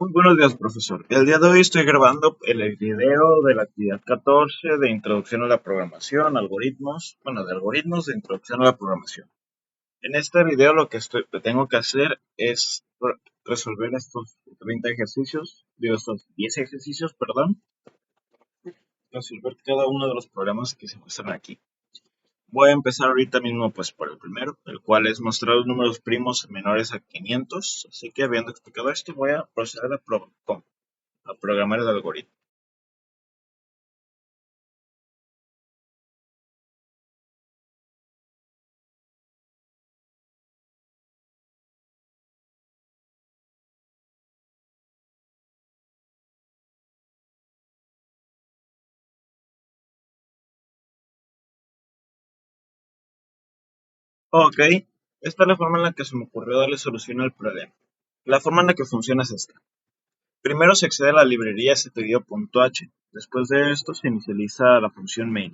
Muy buenos días, profesor. El día de hoy estoy grabando el video de la actividad 14 de introducción a la programación, de algoritmos de introducción a la programación. En este video lo que tengo que hacer es resolver estos 30 ejercicios, estos 10 ejercicios, perdón, resolver cada uno de los problemas que se muestran aquí. Voy a empezar ahorita mismo pues por el primero, el cual es mostrar los números primos menores a 500. Así que habiendo explicado esto, voy a proceder a programar el algoritmo. Ok, esta es la forma en la que se me ocurrió darle solución al problema. La forma en la que funciona es esta. Primero se accede a la librería stdio.h. Después de esto se inicializa la función main.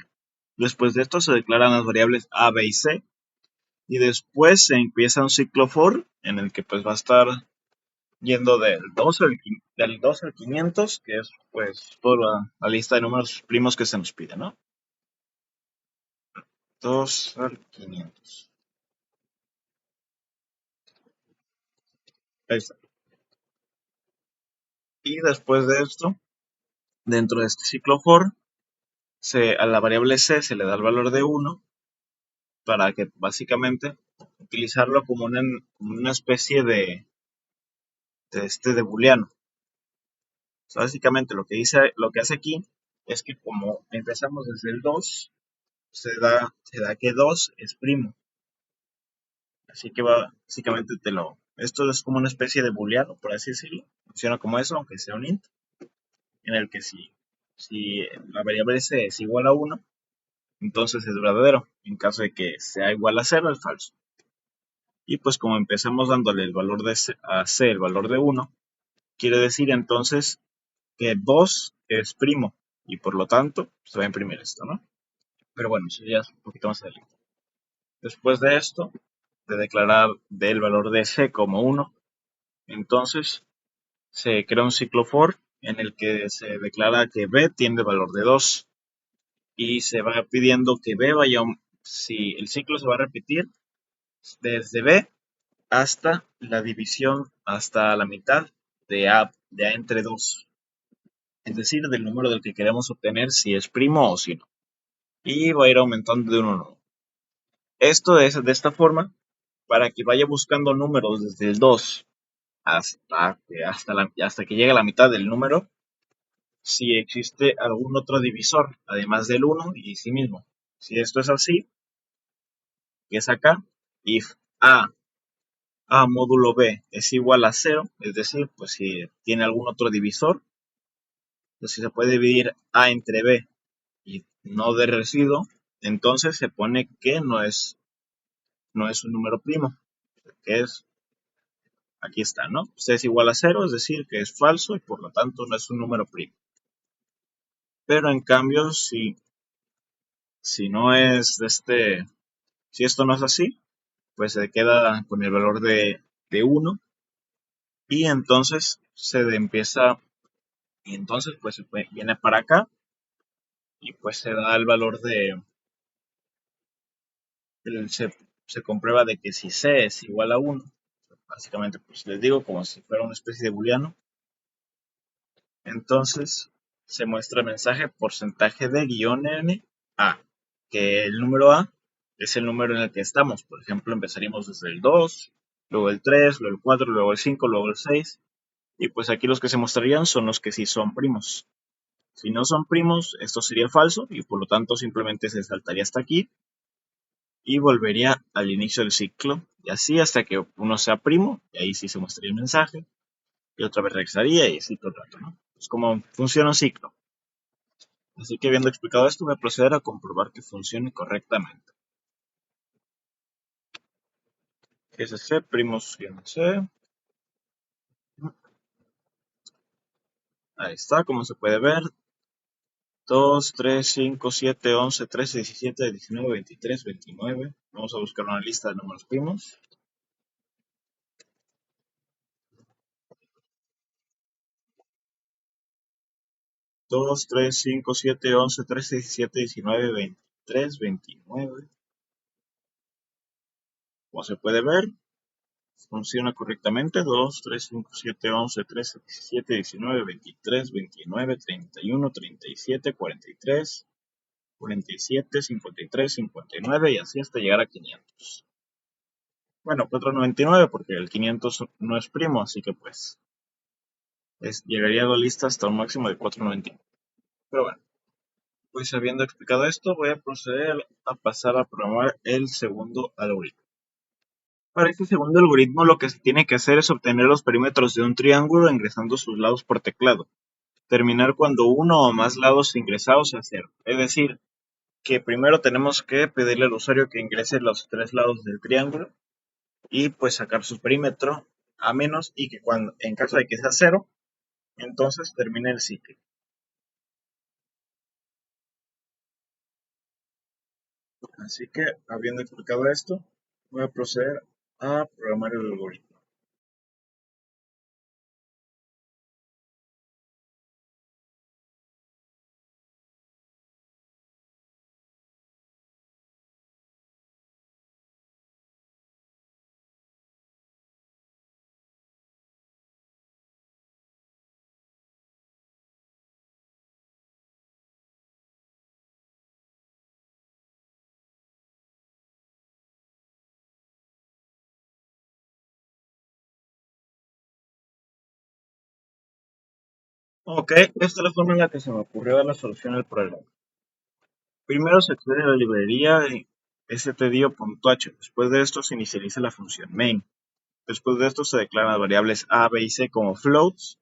Después de esto se declaran las variables a, b y c. Y después se empieza un ciclo for en el que pues va a estar yendo del 2 al 500, que es pues toda la lista de números primos que se nos pide, ¿no? 2 al 500. Ahí está. Y después de esto, dentro de este ciclo for, a la variable c se le da el valor de 1 para que básicamente utilizarlo como una especie de booleano. O sea, básicamente lo que hace aquí es que como empezamos desde el 2, se da que 2 es primo. Así que básicamente esto es como una especie de booleano, por así decirlo. Funciona como eso, aunque sea un int, en el que si la variable c es igual a 1, entonces es verdadero. En caso de que sea igual a 0, es falso. Y pues como empezamos dándole el valor a c, el valor de 1, quiere decir entonces que 2 es primo. Y por lo tanto, se va a imprimir esto, ¿no? Pero bueno, eso ya es un poquito más adelante. Después de esto, de declarar del valor de c como 1, entonces se crea un ciclo for en el que se declara que b tiene el valor de 2 y se va pidiendo que b si el ciclo se va a repetir desde b hasta la división, hasta la mitad de a entre 2, es decir, del número del que queremos obtener si es primo o si no, y va a ir aumentando de 1 a 1. Esto es de esta forma para que vaya buscando números desde el 2 hasta que llegue a la mitad del número, si existe algún otro divisor, además del 1 y sí mismo. Si esto es así, que es acá, if a módulo b es igual a 0, es decir, pues si tiene algún otro divisor, pues si se puede dividir a entre b y no de residuo, entonces se pone que no es un número primo, que es, aquí está, ¿no? C es igual a 0, es decir, que es falso y por lo tanto no es un número primo. Pero en cambio, si no es si esto no es así, pues se queda con el valor de 1 y entonces pues viene para acá y pues se da el valor se comprueba de que si c es igual a 1, básicamente pues les digo como si fuera una especie de booleano, entonces se muestra el mensaje porcentaje de guión n a, que el número a es el número en el que estamos. Por ejemplo, empezaríamos desde el 2, luego el 3, luego el 4, luego el 5, luego el 6. Y pues aquí los que se mostrarían son los que sí son primos. Si no son primos, esto sería falso y por lo tanto simplemente se saltaría hasta aquí y volvería al inicio del ciclo. Y así hasta que uno sea primo, y ahí sí se mostraría el mensaje, y otra vez regresaría y así todo el rato, ¿no? Es como funciona un ciclo. Así que habiendo explicado esto, voy a proceder a comprobar que funcione correctamente. SC, primos C. Ahí está, como se puede ver. 2, 3, 5, 7, 11, 13, 17, 19, 23, 29. Vamos a buscar una lista de números primos. 2, 3, 5, 7, 11, 13, 17, 19, 23, 29. Como se puede ver, funciona correctamente. 2, 3, 5, 7, 11, 13, 17, 19, 23, 29, 31, 37, 43, 47, 53, 59 y así hasta llegar a 500. Bueno, 499 porque el 500 no es primo, así que pues llegaría a la lista hasta un máximo de 499. Pero bueno, pues habiendo explicado esto, voy a proceder a pasar a programar el segundo algoritmo. Para este segundo algoritmo lo que se tiene que hacer es obtener los perímetros de un triángulo ingresando sus lados por teclado. Terminar cuando uno o más lados ingresados a cero. Es decir, que primero tenemos que pedirle al usuario que ingrese los tres lados del triángulo y pues sacar su perímetro a menos y que cuando en caso de que sea cero, entonces termine el ciclo. Así que habiendo explicado esto, voy a proceder a programar el algoritmo. Ok, esta es la forma en la que se me ocurrió dar la solución al problema. Primero se accede a la librería de stdio.h. Después de esto se inicializa la función main. Después de esto se declaran las variables a, b y c como floats.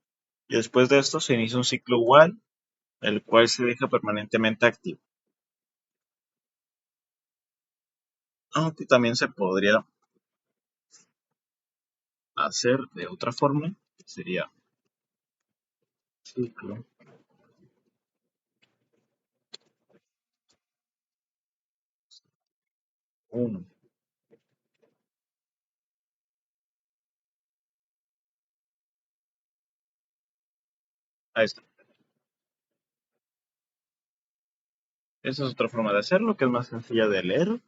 Y después de esto se inicia un ciclo while, el cual se deja permanentemente activo. Aunque también se podría hacer de otra forma, que sería ciclo 1. Ahí está. Esa es otra forma de hacerlo, que es más sencilla de leer,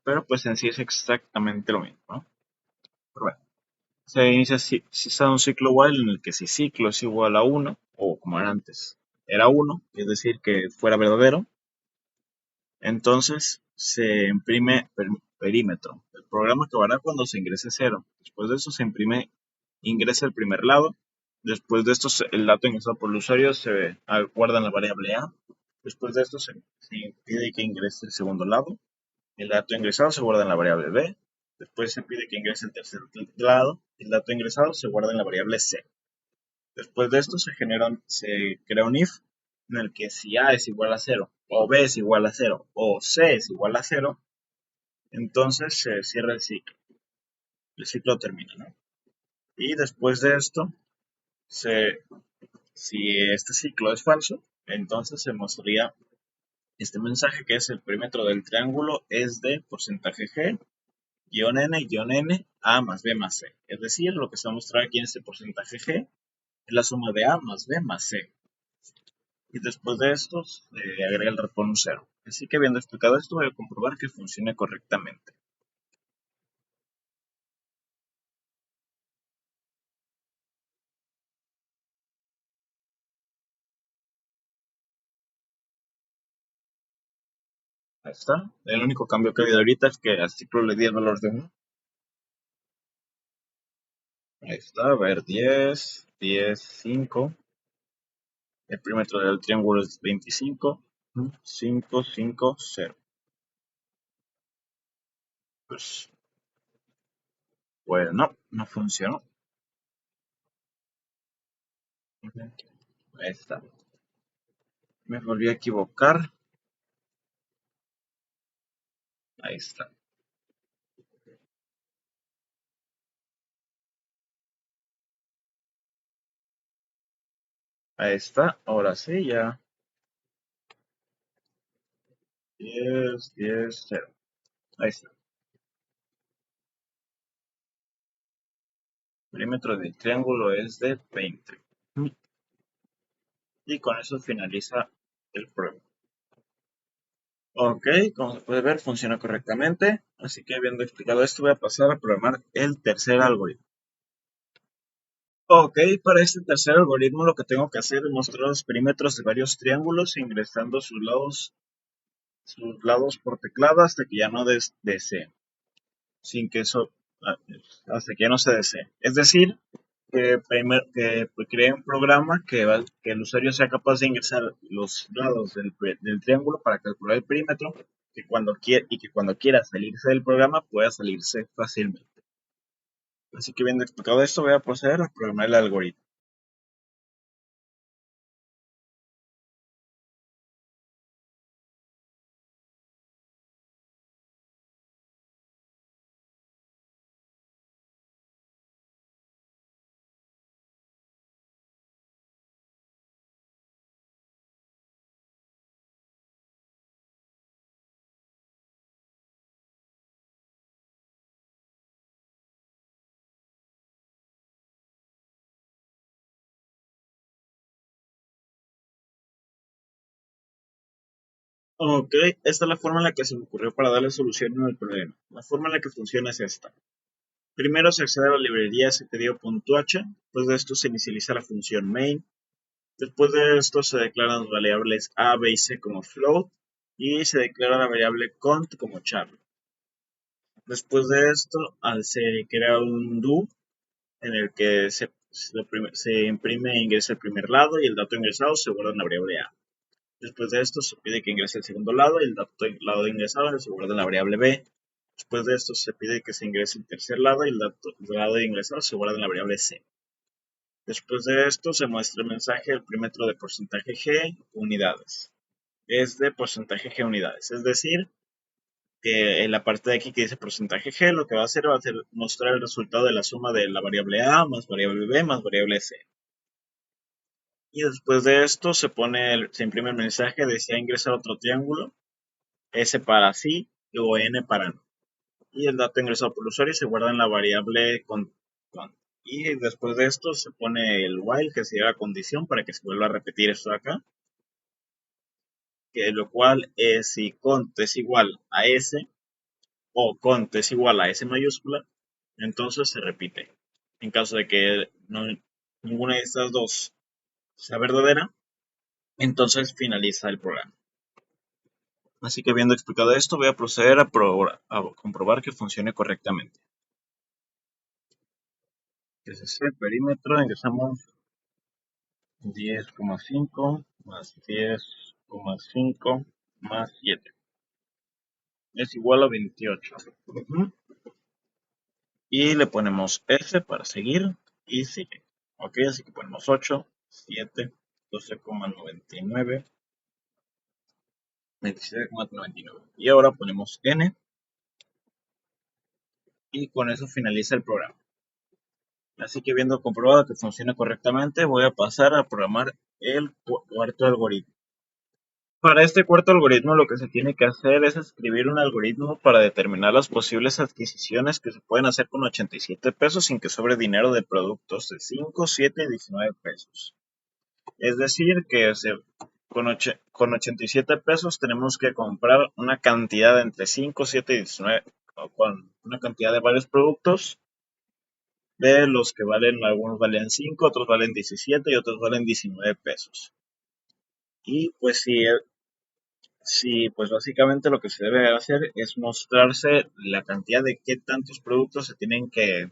pero pues en sí es exactamente lo mismo, ¿no? Pero bueno, se inicia si está un ciclo while en el que si ciclo es igual a 1, o como era antes, era 1, es decir, que fuera verdadero, entonces se imprime perímetro. El programa acabará cuando se ingrese 0. Después de eso se imprime, ingresa el primer lado. Después de esto, el dato ingresado por el usuario se guarda en la variable A. Después de esto se pide que ingrese el segundo lado. El dato ingresado se guarda en la variable B. Después se pide que ingrese el tercer lado. El dato ingresado se guarda en la variable C. Después de esto se crea un if en el que si A es igual a 0, o B es igual a 0, o C es igual a 0, entonces se cierra el ciclo termina, ¿no? Y después de esto, si este ciclo es falso, entonces se mostraría este mensaje que es el perímetro del triángulo es de porcentaje G, guión N, guión N, A más B más C. Es decir, lo que se va a mostrar aquí en este porcentaje G es la suma de A más B más C. Y después de esto se agrega el retorno 0. Así que habiendo explicado esto, voy a comprobar que funcione correctamente. Ahí está. El único cambio que ha habido ahorita es que al ciclo le di el valor de 1. Ahí está, a ver, 10, 10, 5. El perímetro del triángulo es 25, 5, 5, 0. Pues, pues no, no funcionó. Ahí está. Me volví a equivocar. Ahí está. Ahí está. Ahora sí, ya. 10, 10, 0. Ahí está. El perímetro del triángulo es de 20. y con eso finaliza el prueba. Ok, como se puede ver funciona correctamente, así que habiendo explicado esto voy a pasar a programar el tercer algoritmo. Ok, para este tercer algoritmo lo que tengo que hacer es mostrar los perímetros de varios triángulos ingresando sus lados por teclado hasta que ya no desee, sin que eso, ah, hasta que ya no se desee. Es decir, que cree un programa que el usuario sea capaz de ingresar los lados del triángulo para calcular el perímetro y que cuando quiera salirse del programa pueda salirse fácilmente. Así que viendo explicado esto, voy a proceder a programar el algoritmo. Ok, esta es la forma en la que se me ocurrió para darle solución al problema. La forma en la que funciona es esta. Primero se accede a la librería stdio.h, después de esto se inicializa la función main, después de esto se declaran las variables a, b y c como float y se declara la variable cont como char. Después de esto se crea un do en el que se imprime e ingresa el primer lado y el dato ingresado se guarda en la variable a. Después de esto se pide que ingrese el segundo lado y el lado ingresado se guarda en la variable b. Después de esto se pide que se ingrese el tercer lado y el lado ingresado se guarda en la variable c. Después de esto se muestra el mensaje del perímetro de porcentaje g unidades. Es de porcentaje g unidades, es decir, que en la parte de aquí que dice porcentaje g lo que va a hacer mostrar el resultado de la suma de la variable a más variable b más variable c. Y después de esto se imprime el mensaje de si ha ingresado otro triángulo, S para sí o N para no. Y el dato ingresado por el usuario se guarda en la variable con. Y después de esto se pone el while, que sería la condición para que se vuelva a repetir esto de acá. Que lo cual es si cont es igual a S o cont es igual a S mayúscula, entonces se repite. En caso de que ninguna de estas dos sea verdadera, entonces finaliza el programa. Así que habiendo explicado esto, voy a proceder a comprobar que funcione correctamente. Que es ese perímetro, ingresamos 10,5 más 10,5 más 7. Es igual a 28. Y le ponemos F para seguir y sigue. Ok, así que ponemos 8, 7, 12,99, 27,99. Y ahora ponemos N y con eso finaliza el programa. Así que viendo comprobado que funciona correctamente, voy a pasar a programar el cuarto algoritmo. Para este cuarto algoritmo lo que se tiene que hacer es escribir un algoritmo para determinar las posibles adquisiciones que se pueden hacer con 87 pesos sin que sobre dinero de productos de 5, 7 y 19 pesos. Es decir, que con 87 pesos tenemos que comprar una cantidad de entre 5, 7 y 19, o con una cantidad de varios productos, de los que algunos valen 5, otros valen 17 y otros valen 19 pesos. Y pues si pues básicamente lo que se debe hacer es mostrarse la cantidad de qué tantos productos se tienen que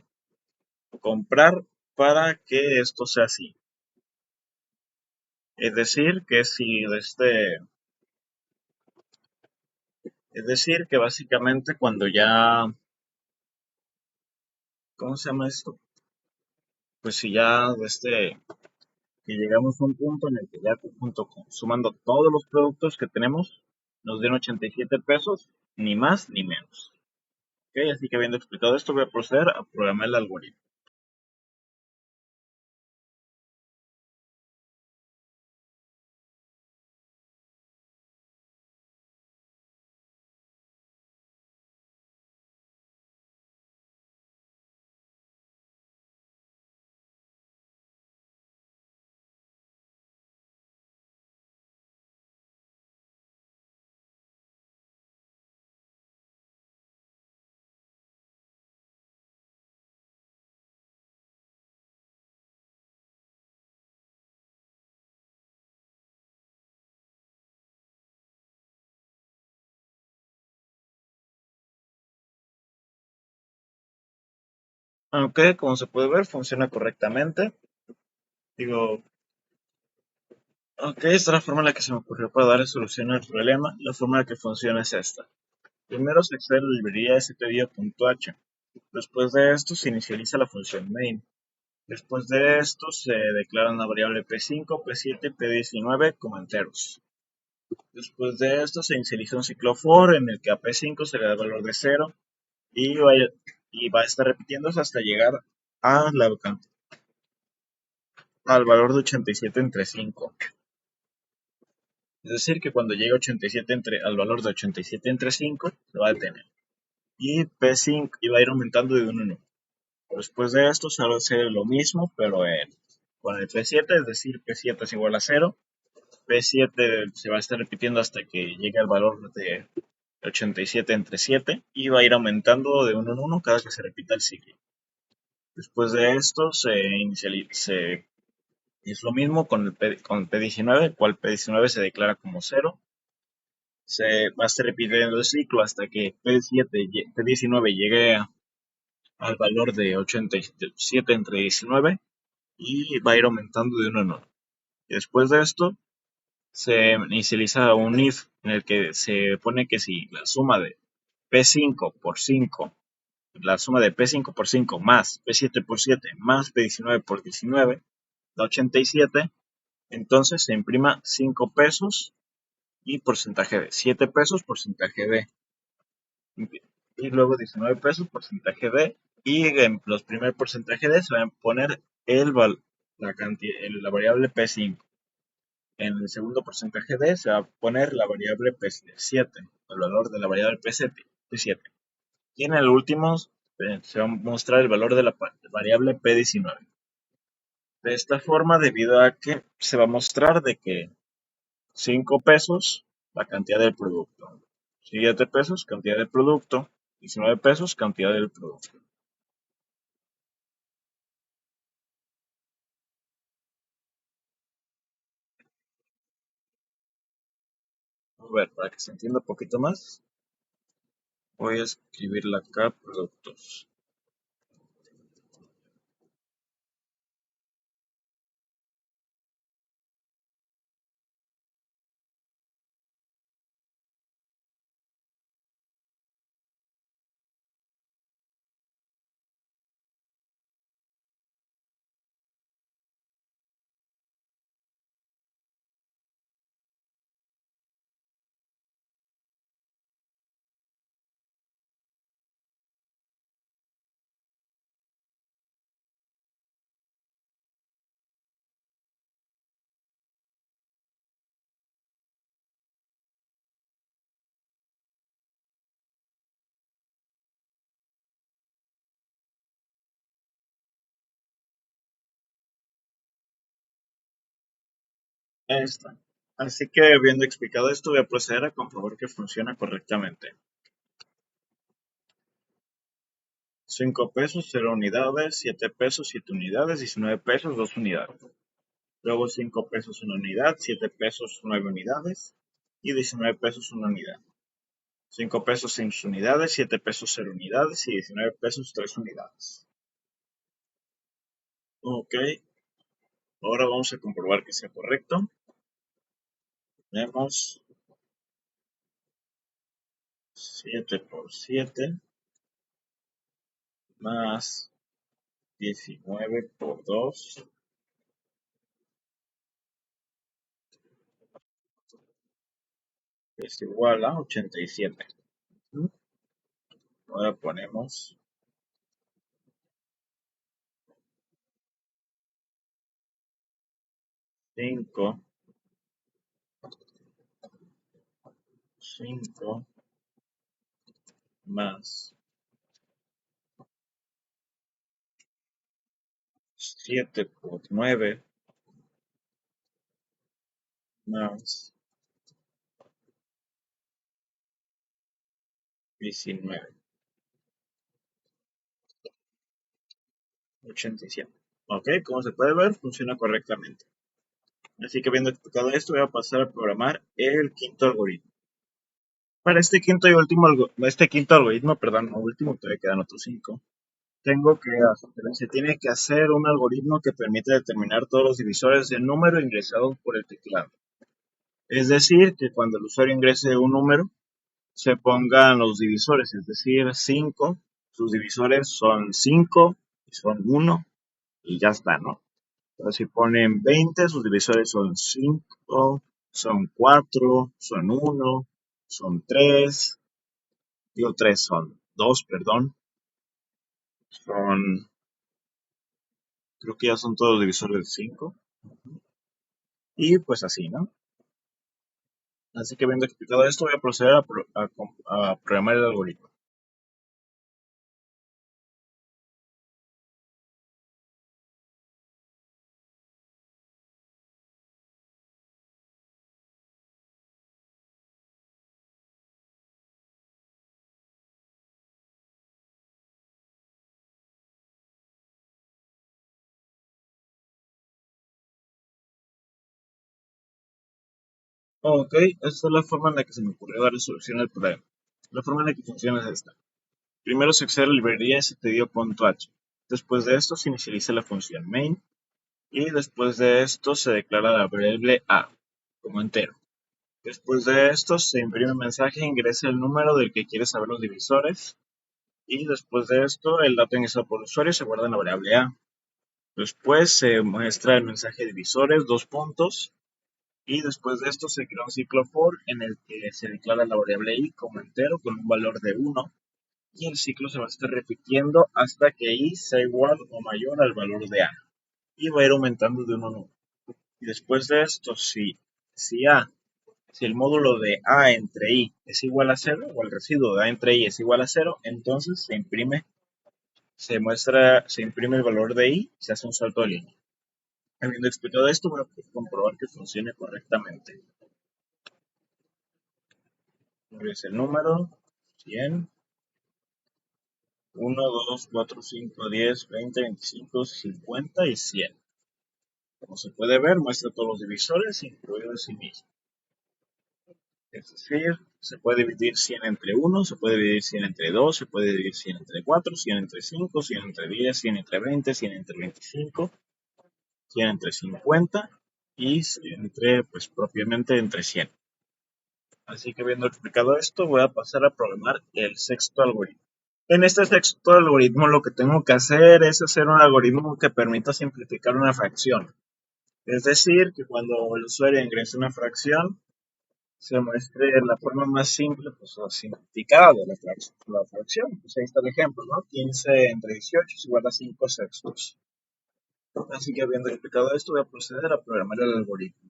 comprar para que esto sea así. Es decir, es decir, que básicamente cuando ya, ¿cómo se llama esto? Pues si ya que llegamos a un punto en el que ya sumando todos los productos que tenemos, nos den 87 pesos, ni más ni menos. Ok, así que habiendo explicado esto, voy a proceder a programar el algoritmo. Aunque, como se puede ver, funciona correctamente. Digo, ok, esta es la forma en la que se me ocurrió para darle solución al problema. La forma en la que funciona es esta. Primero se accede a la librería stdio.h. Después de esto se inicializa la función main. Después de esto se declara una variable p5, p7, p19 como enteros. Después de esto se inicializa un ciclo for en el que a p5 se le da el valor de 0 y va a estar repitiéndose hasta llegar a al valor de 87 entre 5. Es decir, que cuando llegue 87 al valor de 87 entre 5, se va a detener. Y P5 y va a ir aumentando de 1 en 1. Después de esto se va a hacer lo mismo, pero con el P7, es decir, P7 es igual a 0. P7 se va a estar repitiendo hasta que llegue al valor de 87 entre 7 y va a ir aumentando de 1 en 1 cada que se repita el ciclo. Después de esto es lo mismo con P19, el cual P19 se declara como 0. Se va a estar repitiendo el ciclo hasta que P19 llegue al valor de 87 entre 19 y va a ir aumentando de 1 en 1. Y después de esto se inicializa un if en el que se pone que si la suma de P5 por 5, la suma de P5 por 5 más P7 por 7 más P19 por 19 da 87, entonces se imprima 5 pesos y porcentaje de 7 pesos, porcentaje de, y luego 19 pesos, porcentaje de, y en los primeros porcentajes de se va a poner la variable P5. En el segundo porcentaje de se va a poner la variable P7, el valor de la variable P7. Y en el último se va a mostrar el valor de la variable P19. De esta forma, debido a que se va a mostrar de que 5 pesos, la cantidad del producto. 7 pesos, cantidad del producto. 19 pesos, cantidad del producto. A ver, para que se entienda un poquito más, voy a escribirle acá productos. Ahí está. Así que, habiendo explicado esto, voy a proceder a comprobar que funciona correctamente. 5 pesos, 0 unidades, 7 pesos, 7 unidades, 19 pesos, 2 unidades. Luego 5 pesos, 1 unidad, 7 pesos, 9 unidades y 19 pesos, 1 unidad. 5 pesos, 6 unidades, 7 pesos, 0 unidades y 19 pesos, 3 unidades. Ok, ahora vamos a comprobar que sea correcto. Tenemos 7 por 7 más 19 por 2 es igual a 87. Ahora ponemos 5, 5 más 7 por 9 más 19, 87. Ok, como se puede ver, funciona correctamente. Así que habiendo explicado esto, voy a pasar a programar el quinto algoritmo. Para este quinto algoritmo, perdón, no último, todavía quedan otros 5. se tiene que hacer un algoritmo que permite determinar todos los divisores del número ingresado por el teclado. Es decir, que cuando el usuario ingrese un número, se pongan los divisores, es decir, 5, sus divisores son 5 y son 1 y ya está, ¿no? Pero si ponen 20, sus divisores son 5, son 4, son 1, son 3, digo 3, son 2, perdón, son, creo que ya son todos los divisores de 5, y pues así, ¿no? Así que viendo explicado esto, voy a proceder a programar el algoritmo. Ok, esta es la forma en la que se me ocurrió darle solución al problema. La forma en la que funciona es esta. Primero se accede a la librería stdio.h. Después de esto se inicializa la función main y después de esto se declara la variable a como entero. Después de esto se imprime un mensaje e ingresa el número del que quiere saber los divisores y después de esto el dato ingresado por el usuario se guarda en la variable a. Después se muestra el mensaje divisores, dos puntos, y después de esto se crea un ciclo for en el que se declara la variable i como entero con un valor de 1 y el ciclo se va a estar repitiendo hasta que i sea igual o mayor al valor de a y va a ir aumentando de 1 a 1. Y después de esto, si el módulo de a entre i es igual a 0 o el residuo de a entre i es igual a 0, entonces se imprime el valor de i y se hace un salto de línea. Habiendo explicado esto, voy a comprobar que funcione correctamente. Es el número 100, 1, 2, 4, 5, 10, 20, 25, 50 y 100. Como se puede ver, muestra todos los divisores, incluido el sí mismo. Es decir, se puede dividir 100 entre 1, se puede dividir 100 entre 2, se puede dividir 100 entre 4, 100 entre 5, 100 entre 10, 100 entre 20, 100 entre 25, 100 entre 50 y 100 entre, pues propiamente entre 100. Así que habiendo explicado esto, voy a pasar a programar el sexto algoritmo. En este sexto algoritmo lo que tengo que hacer es hacer un algoritmo que permita simplificar una fracción. Es decir, que cuando el usuario ingrese una fracción, se muestre la forma más simple, pues simplificada de la fracción. Pues ahí está el ejemplo, ¿no? 15 entre 18 es igual a 5 sextos. Así que habiendo explicado esto, voy a proceder a programar el algoritmo.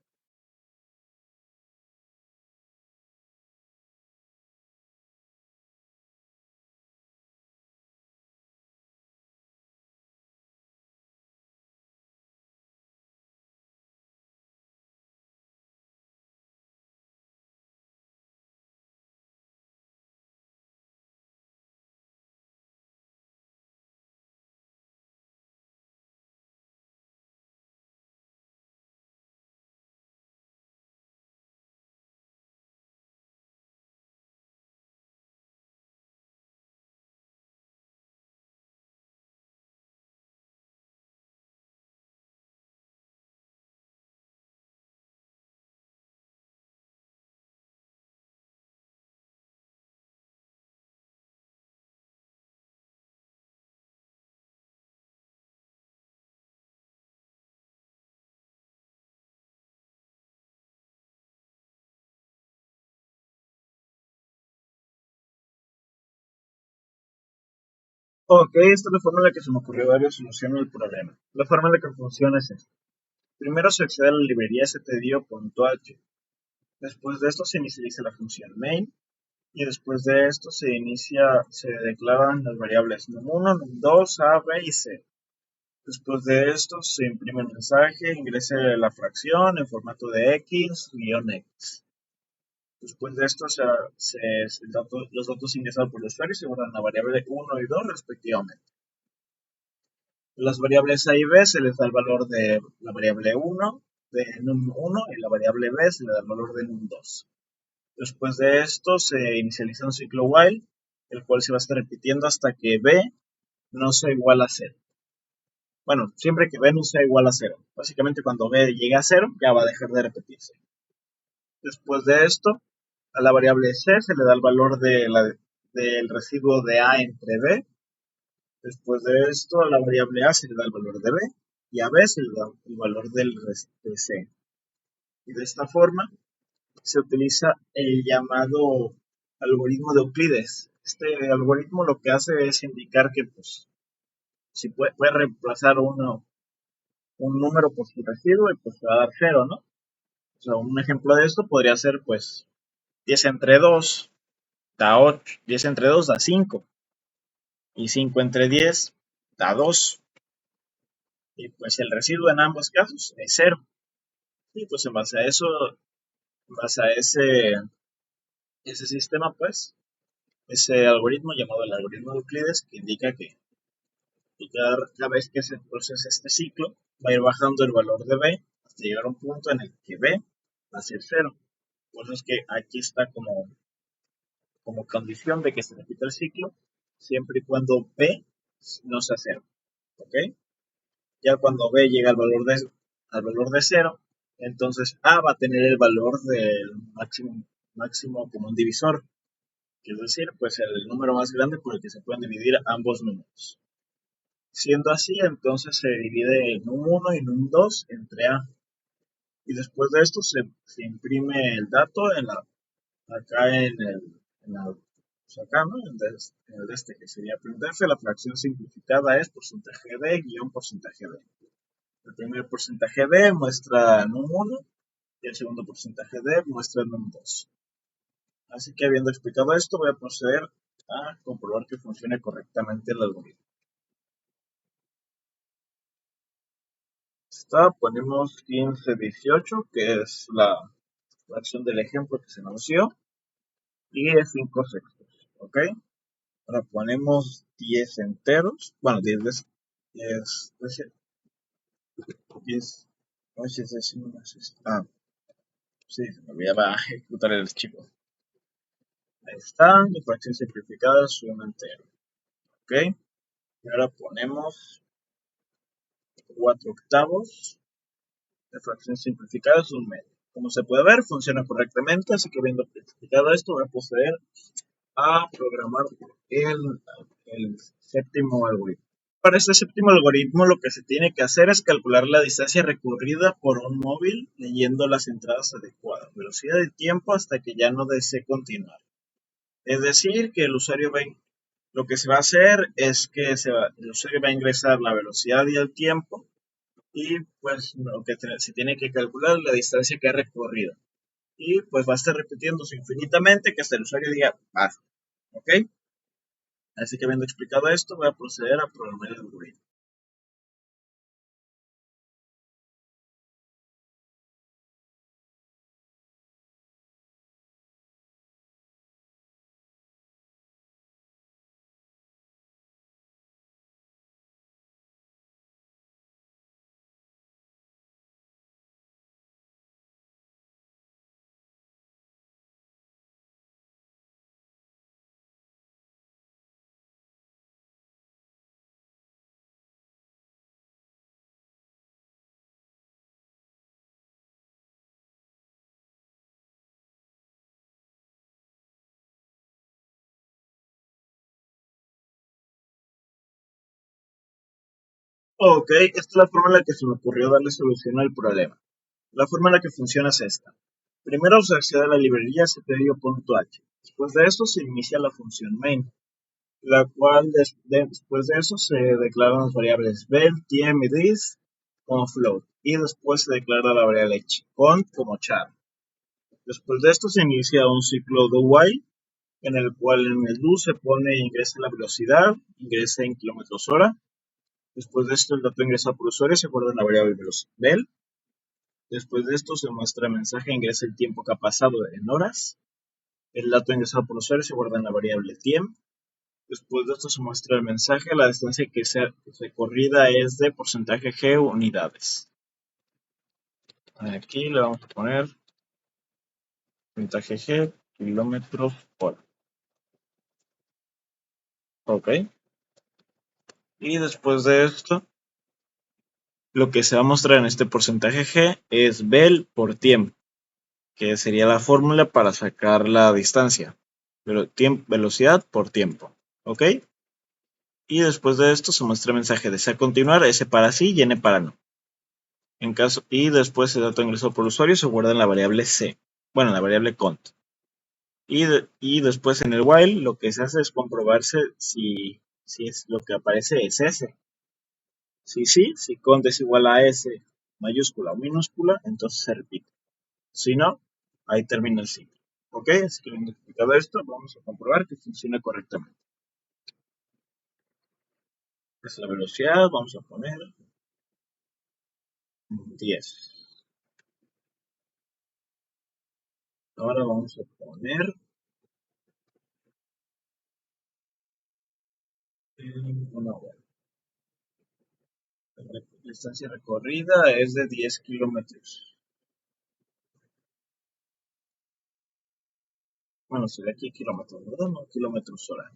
Ok, esta es la forma en la que se me ocurrió dar solución al problema. La forma en la que funciona es esta. Primero se accede a la librería stdio.h. Después de esto se inicializa la función main y después de esto se declaran las variables num1, num2, a, b y c. Después de esto se imprime el mensaje, ingrese la fracción en formato de x-x. Después de esto los datos ingresados por el usuario se guardan la variable 1 y 2 respectivamente. Las variables a y b se les da el valor de la variable 1, de num1 y la variable b se le da el valor de num2. Después de esto se inicializa un ciclo while, el cual se va a estar repitiendo hasta que b no sea igual a cero. Bueno, siempre que b no sea igual a cero. Básicamente cuando b llegue a cero, ya va a dejar de repetirse. Después de esto, a la variable c se le da el valor del residuo de a entre b. Después de esto, a la variable a se le da el valor de b y a b se le da el valor de c. Y de esta forma se utiliza el llamado algoritmo de Euclides. Este algoritmo lo que hace es indicar que pues, si puede reemplazar un número por su residuo y pues va a dar cero, ¿no? O sea, un ejemplo de esto podría ser pues 10 entre 2 da 8, 10 entre 2 da 5 y 5 entre 10 da 2 y pues el residuo en ambos casos es cero. Y pues en base a eso, en base a ese sistema pues, ese algoritmo llamado el algoritmo de Euclides que indica que cada vez que se procesa este ciclo va a ir bajando el valor de b hasta llegar a un punto en el que b va a ser cero. Por eso es que aquí está como condición de que se repita el ciclo, siempre y cuando b no sea cero. ¿Ok? Ya cuando b llega al valor de cero, entonces a va a tener el valor del máximo común divisor, que es decir, pues el número más grande por el que se pueden dividir ambos números. Siendo así, entonces se divide num1 y num2 entre a. Y después de esto se imprime el dato acá pues acá, ¿no? En el de este que sería printf, la fracción simplificada es porcentaje de guión porcentaje de. El primer porcentaje de muestra num1 y el segundo porcentaje de muestra num2. Así que habiendo explicado esto, voy a proceder a comprobar que funcione correctamente el algoritmo. Ponemos 1518, que es la fracción del ejemplo que se nos dio, y es 5 sextos, ¿ok? Ahora ponemos 10 enteros, bueno, 10, 10, 10, 10, sí, se me olvidaba ejecutar el archivo. Ahí está, mi fracción simplificada es un entero, ¿ok? Y ahora ponemos 4 octavos, la fracción simplificada es un medio. Como se puede ver, funciona correctamente, así que viendo explicado esto, voy a proceder a programar el séptimo algoritmo. Para este séptimo algoritmo lo que se tiene que hacer es calcular la distancia recorrida por un móvil leyendo las entradas adecuadas, velocidad de tiempo hasta que ya no desee continuar. Es decir, que el usuario lo que se va a hacer es que el usuario va a ingresar la velocidad y el tiempo y pues lo que se tiene que calcular es la distancia que ha recorrido. Y pues va a estar repitiéndose infinitamente que hasta el usuario diga basta. ¿Ok? Así que habiendo explicado esto, voy a proceder a programar el algoritmo. Ok, esta es la forma en la que se me ocurrió darle solución al problema. La forma en la que funciona es esta. Primero se accede a la librería cpu.h. Después de eso se inicia la función main, la cual después de eso se declaran las variables vel, tiem y dis como float. Y después se declara la variable cont como char. Después de esto se inicia un ciclo do while en el cual en el do se pone ingresa la velocidad, ingresa en kilómetros hora. Después de esto el dato ingresado por usuario se guarda en la variable vel. Después de esto se muestra el mensaje, ingresa el tiempo que ha pasado en horas. El dato ingresado por usuario se guarda en la variable tiemp. Después de esto se muestra el mensaje, la distancia que sea recorrida es de porcentaje g unidades. Aquí le vamos a poner porcentaje g kilómetros hora. Ok. Y después de esto, lo que se va a mostrar en este porcentaje G es Bell por tiempo, que sería la fórmula para sacar la distancia, pero velocidad por tiempo, ¿ok? Y después de esto se muestra el mensaje desea continuar, S para sí y N para no. Y después el dato ingresado por el usuario se guarda en la variable C, bueno, en la variable cont. Y después en el while lo que se hace es comprobarse si es lo que aparece es S. Si sí, si cont es igual a S mayúscula o minúscula, entonces se repite. Si no, ahí termina el ciclo. ¿Ok? Así que habiendo explicado esto, vamos a comprobar que funciona correctamente. Es la velocidad, vamos a poner 10. Ahora vamos a poner una hora. La distancia recorrida es de 10 kilómetros. Bueno, sería aquí kilómetros, ¿verdad? No, kilómetros hora.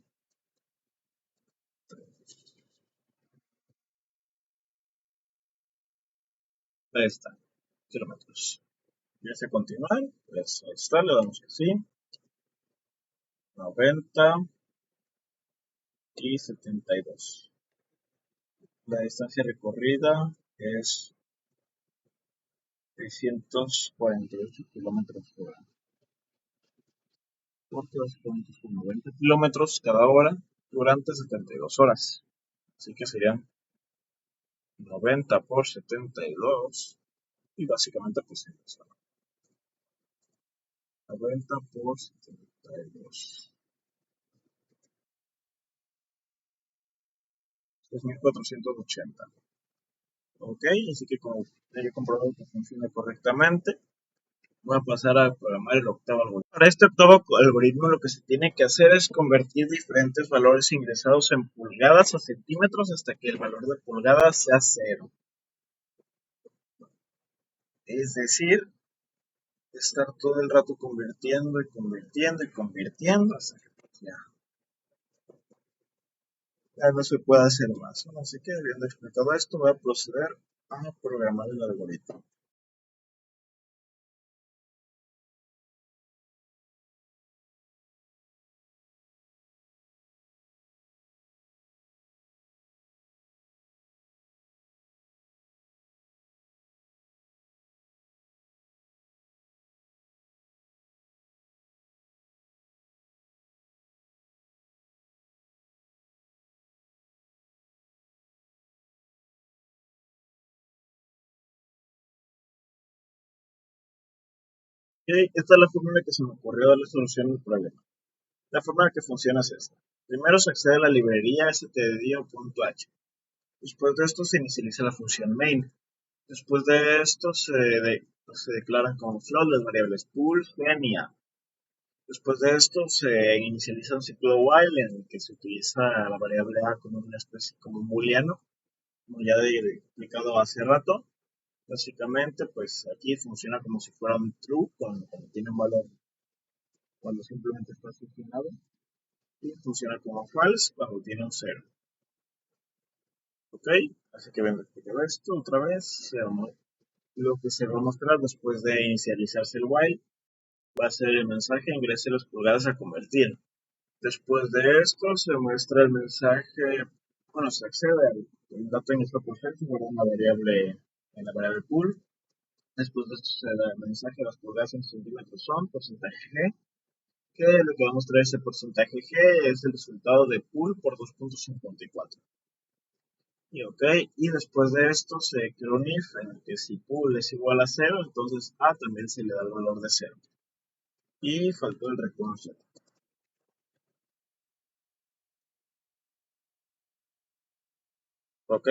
Ahí está, kilómetros. ¿Quieres continuar? Pues ahí está, le damos así. 90 y 72. La distancia recorrida es 648 kilómetros por hora. Porque básicamente es con 90 kilómetros cada hora durante 72 horas. Así que serían 90 por 72. Y básicamente pues eso. 90 por 72. 3480. Ok, así que como ya he comprobado que funciona correctamente, voy a pasar a programar el octavo algoritmo. Para este octavo algoritmo lo que se tiene que hacer es convertir diferentes valores ingresados en pulgadas a centímetros hasta que el valor de pulgadas sea cero. Es decir, estar todo el rato convirtiendo y convirtiendo y convirtiendo hasta que pues, ya no se puede hacer más, ¿no? Así que habiendo explicado esto, voy a proceder a programar el algoritmo. Y esta es la fórmula que se me ocurrió darle solución al problema. La forma en que funciona es esta. Primero se accede a la librería stdio.h. Después de esto se inicializa la función main. Después de esto se declaran como float las variables pool, gen y a. Después de esto se inicializa un ciclo while en el que se utiliza la variable a como una especie, como un booleano, como ya he explicado hace rato. Básicamente, pues aquí funciona como si fuera un true cuando tiene un valor, cuando simplemente está asignado, y funciona como false cuando tiene un cero. ¿Ok? Así que vengo a explicar esto otra vez. Lo que se va a mostrar después de inicializarse el while va a ser el mensaje ingrese las pulgadas a convertir. Después de esto se muestra el mensaje, bueno, se accede al dato en esta porcentaje en la variable pool. Después de esto se da el mensaje las pulgadas en centímetros son porcentaje G, que lo que va a mostrar ese porcentaje G es el resultado de pool por 2.54. Y ok, y después de esto se crea un if en el que si pool es igual a 0, entonces a también se le da el valor de 0. Y faltó el reconocer. Ok,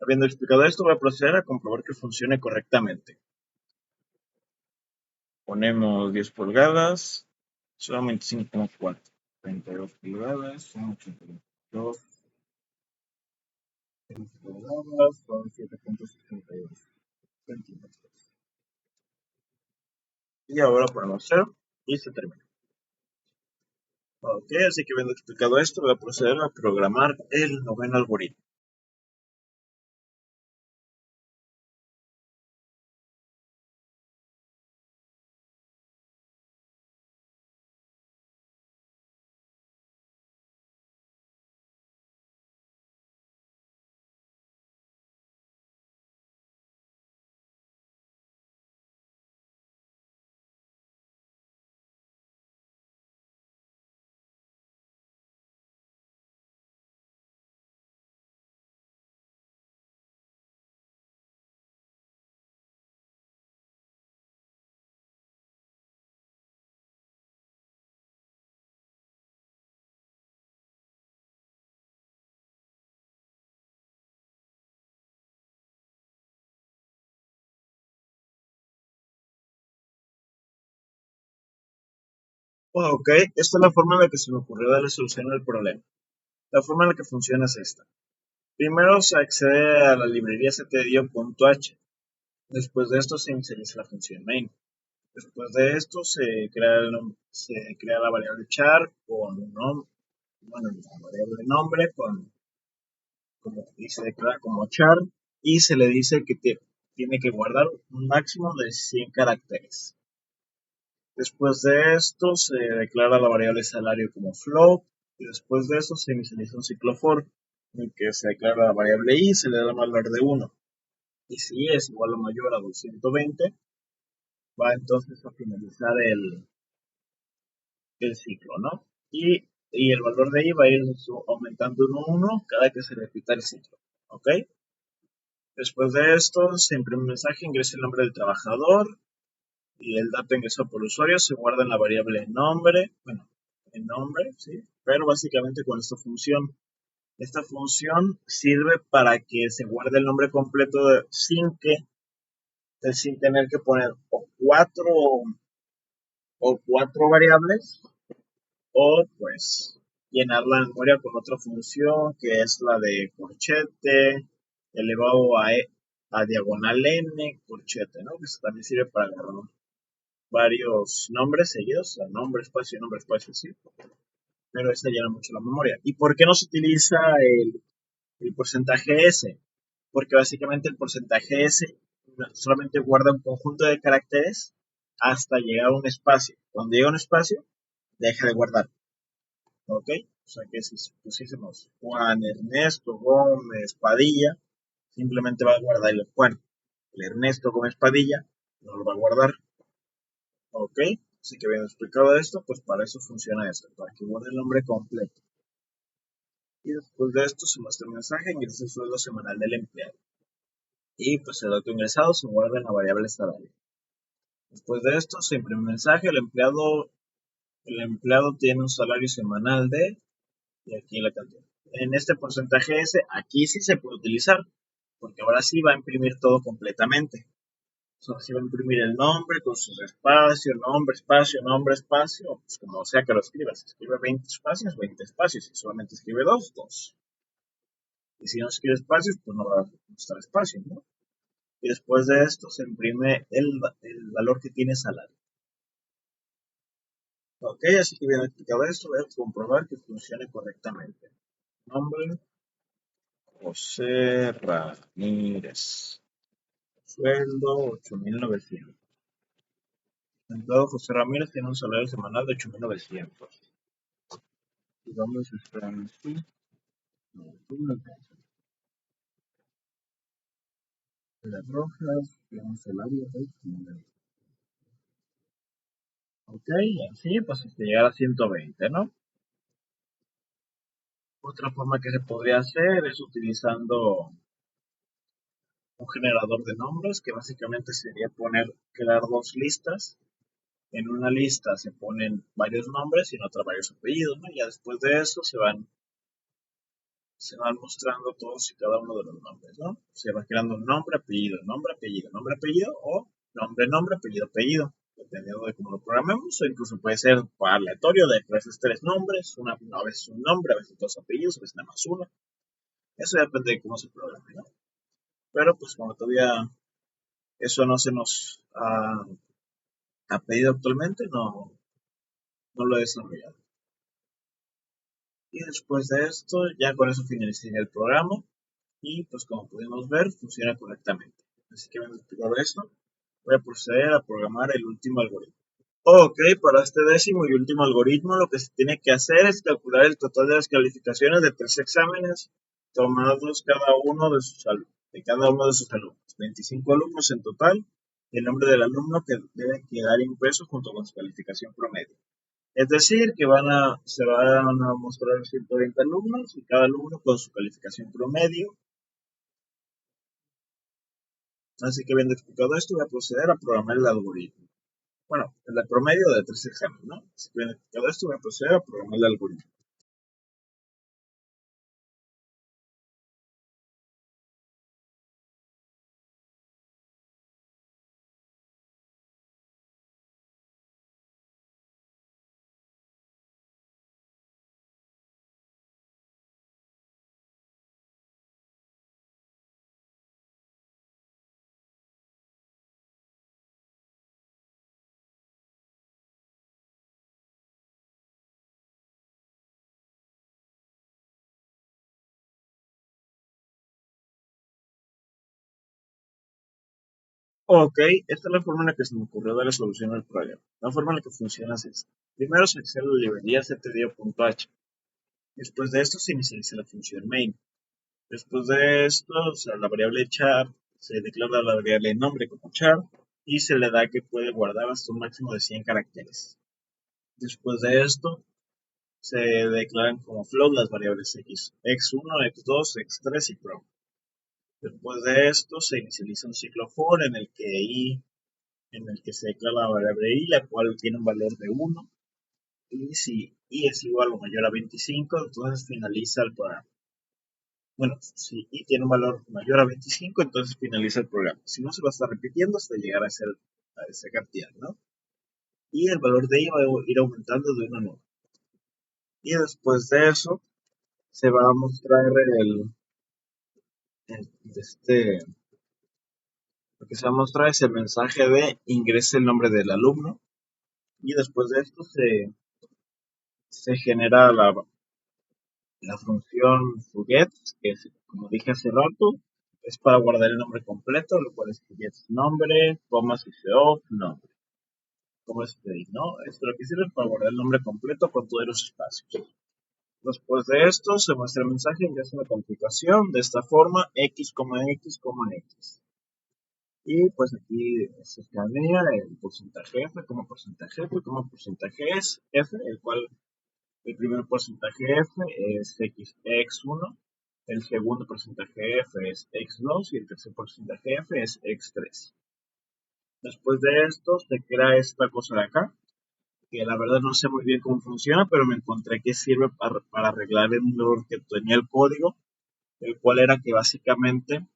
habiendo explicado esto, voy a proceder a comprobar que funcione correctamente. Ponemos 10 pulgadas, son 25,4. 32 pulgadas, son 82 pulgadas, son 7.62 centímetros. Y ahora ponemos 0 y se termina. Ok, así que habiendo explicado esto, voy a proceder a programar el noveno algoritmo. Ok, esta es la forma en la que se me ocurrió darle solución al problema. La forma en la que funciona es esta. Primero se accede a la librería stdio.h. Después de esto se inicializa la función main. Después de esto se crea la variable char con un nombre, bueno, la variable nombre y se declara como char y se le dice que tiene que guardar un máximo de 100 caracteres. Después de esto se declara la variable salario como float y después de eso se inicializa un ciclo for en el que se declara la variable i y se le da el valor de 1. Y si i es igual o mayor a 220, va entonces a finalizar el ciclo, ¿no? Y el valor de i va a ir aumentando en 1 cada que se repita el ciclo, ¿ok? Después de esto se imprime un mensaje, ingresa el nombre del trabajador y el dato ingresado por el usuario se guarda en la variable nombre, bueno, en nombre, ¿sí? Pero básicamente con esta función sirve para que se guarde el nombre completo sin tener que poner o cuatro variables o pues llenar la memoria con otra función que es la de corchete elevado a diagonal n corchete, ¿no? Que eso también sirve para agarrar varios nombres seguidos, o sea, nombre, espacio, sí, pero esta llena mucho la memoria. ¿Y por qué no se utiliza el porcentaje S? Porque básicamente el porcentaje S solamente guarda un conjunto de caracteres hasta llegar a un espacio. Cuando llega a un espacio, deja de guardar. ¿Ok? O sea que si pusiésemos Juan Ernesto Gómez Padilla, simplemente va a guardar el Juan. El Ernesto Gómez Padilla no lo va a guardar. ¿Ok? Así que bien explicado esto, pues para eso funciona esto, para que guarde el nombre completo. Y después de esto se muestra el mensaje, ingresa el sueldo semanal del empleado. Y pues el dato ingresado se guarda en la variable salario. Después de esto se imprime un mensaje, el empleado tiene un salario semanal y aquí la cantidad. En este porcentaje S, aquí sí se puede utilizar, porque ahora sí va a imprimir todo completamente. Solo se va a imprimir el nombre con sus espacios, nombre, espacio, pues como sea que lo escribas. Si escribe 20 espacios, 20 espacios. Si solamente escribe 2, 2. Y si no escribe espacios, pues no va a mostrar espacio, ¿no? Y después de esto se imprime el valor que tiene salario. Ok, así que bien explicado esto, voy a comprobar que funcione correctamente. Nombre, José Ramírez. Sueldo, 8.900. Empleado José Ramírez tiene un salario semanal de 8.900. Y vamos a esperar así. No, no alcanza. Las rojas tiene un salario de 9. Ok, así pues hasta llegar a 120, ¿no? Otra forma que se podría hacer es utilizando un generador de nombres, que básicamente sería crear dos listas. En una lista se ponen varios nombres y en otra varios apellidos, ¿no? Y ya después de eso se van mostrando todos y cada uno de los nombres, ¿no? Se va creando un nombre, apellido, nombre, apellido, nombre, apellido o nombre, nombre, apellido, apellido, dependiendo de cómo lo programemos, o incluso puede ser aleatorio de tres nombres, a veces un nombre, a veces dos apellidos, a veces nada más uno. Eso depende de cómo se programe, ¿no? Pero pues como todavía eso no se nos ha pedido actualmente, no lo he desarrollado. Y después de esto, ya con eso finalizaría el programa y pues como pudimos ver, funciona correctamente. Así que me explicado esto, voy a proceder a programar el último algoritmo. Ok, para este décimo y último algoritmo lo que se tiene que hacer es calcular el total de las calificaciones de 3 exámenes tomados de cada uno de sus alumnos. 25 alumnos en total y el nombre del alumno que debe quedar impreso junto con su calificación promedio. Es decir, que se van a mostrar 120 alumnos y cada alumno con su calificación promedio. Así que viendo explicado esto, voy a proceder a programar el algoritmo. Bueno, el promedio de 3 exámenes, ¿no? Así que viendo explicado esto, voy a proceder a programar el algoritmo. Ok, esta es la forma en la que se me ocurrió dar la solución al problema. La forma en la que funciona es esta. Primero se accede a la librería ctdio.h. Después de esto se inicializa la función main. Después de esto, o sea, la variable char se declara la variable nombre como char y se le da que puede guardar hasta un máximo de 100 caracteres. Después de esto, se declaran como float las variables x, x1, x2, x3 y pro. Después de esto, se inicializa un ciclo for en el que se declara la variable i, la cual tiene un valor de 1. Y si i es igual o mayor a 25, entonces finaliza el programa. Bueno, si i tiene un valor mayor a 25, entonces finaliza el programa. Si no, se va a estar repitiendo hasta llegar a esa cantidad, ¿no? Y el valor de i va a ir aumentando de 1 a 9. Y después de eso, se va a mostrar el lo que se va a mostrar es el mensaje de ingrese el nombre del alumno. Y después de esto se genera la función forget, que es, como dije hace rato, es para guardar el nombre completo, lo cual es forget nombre, coma, off, nombre. Como es ¿no? Esto lo que sirve para guardar el nombre completo con todos los espacios. Después de esto se muestra el mensaje, ingresa la calificación de esta forma, x, x, x. Y pues aquí se escanea el porcentaje f como porcentaje f como porcentaje es f, el cual el primer porcentaje f es x1, el segundo porcentaje f es x2 y el tercer porcentaje f es x3. Después de esto se crea esta cosa de acá, que la verdad no sé muy bien cómo funciona, pero me encontré que sirve para arreglar un error que tenía el código, el cual era que básicamente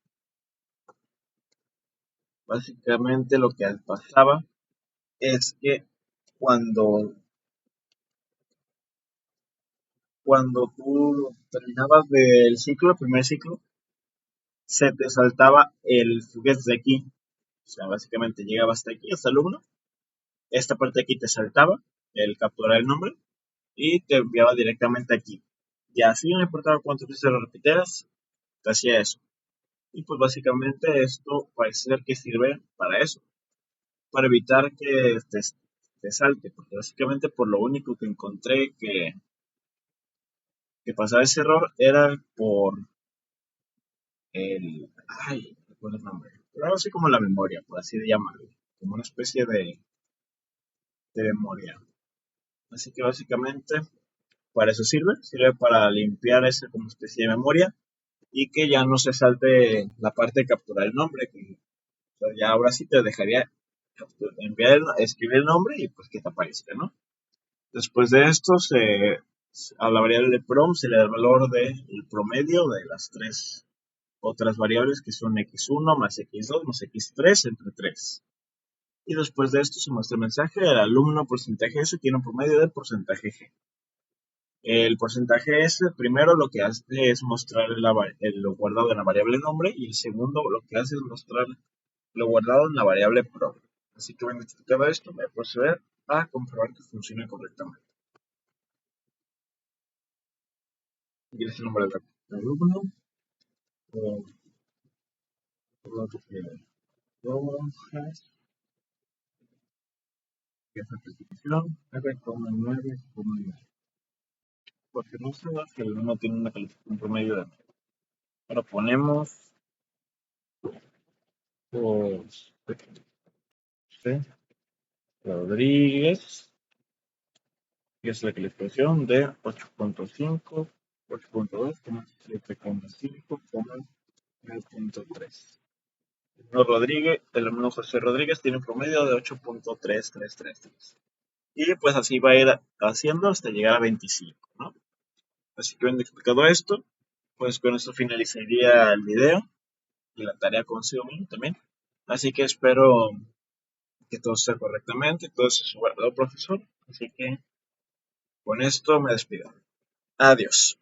lo que pasaba es que cuando, cuando tú terminabas del ciclo, el primer ciclo, se te saltaba el forget de aquí. O sea, básicamente llegaba hasta aquí, hasta el 1. Esta parte de aquí te saltaba el capturar el nombre y te enviaba directamente aquí. Y así no importaba cuántas veces lo repitieras, te hacía eso. Y pues básicamente esto parece ser que sirve para eso, para evitar que te salte, porque básicamente por lo único que encontré que pasaba ese error era por ay, no recuerdo el nombre, pero algo así como la memoria, por así llamarlo, como una especie de memoria. Así que básicamente para eso sirve para limpiar esa como especie de memoria y que ya no se salte la parte de capturar el nombre, que o sea, ya ahora sí te dejaría escribir el nombre y pues que te aparezca, ¿no? Después de esto, a la variable de prom se le da el valor del promedio de las tres otras variables que son x1 más x2 más x3 entre 3. Y después de esto se muestra el mensaje, el alumno porcentaje S tiene un promedio del porcentaje G. El porcentaje S, primero lo que hace es mostrar lo guardado en la variable nombre y el segundo lo que hace es mostrar lo guardado en la variable pro. Así que bueno, identificado esto, voy a proceder a comprobar que funcione correctamente. Ingresa el nombre del alumno, que es la calificación 9,9. Porque no se da que el alumno tiene una calificación promedio de 9. Ahora ponemos José Rodríguez, que es la calificación de 8.5, 8.2, 7.5, 9.3. El alumno José Rodríguez tiene un promedio de 8.3333. Y pues así va a ir haciendo hasta llegar a 25, ¿no? Así que habiendo explicado esto, pues con esto finalizaría el video y la tarea consigo mismo también. Así que espero que todo sea correctamente, todo sea su verdadero profesor. Así que con esto me despido. Adiós.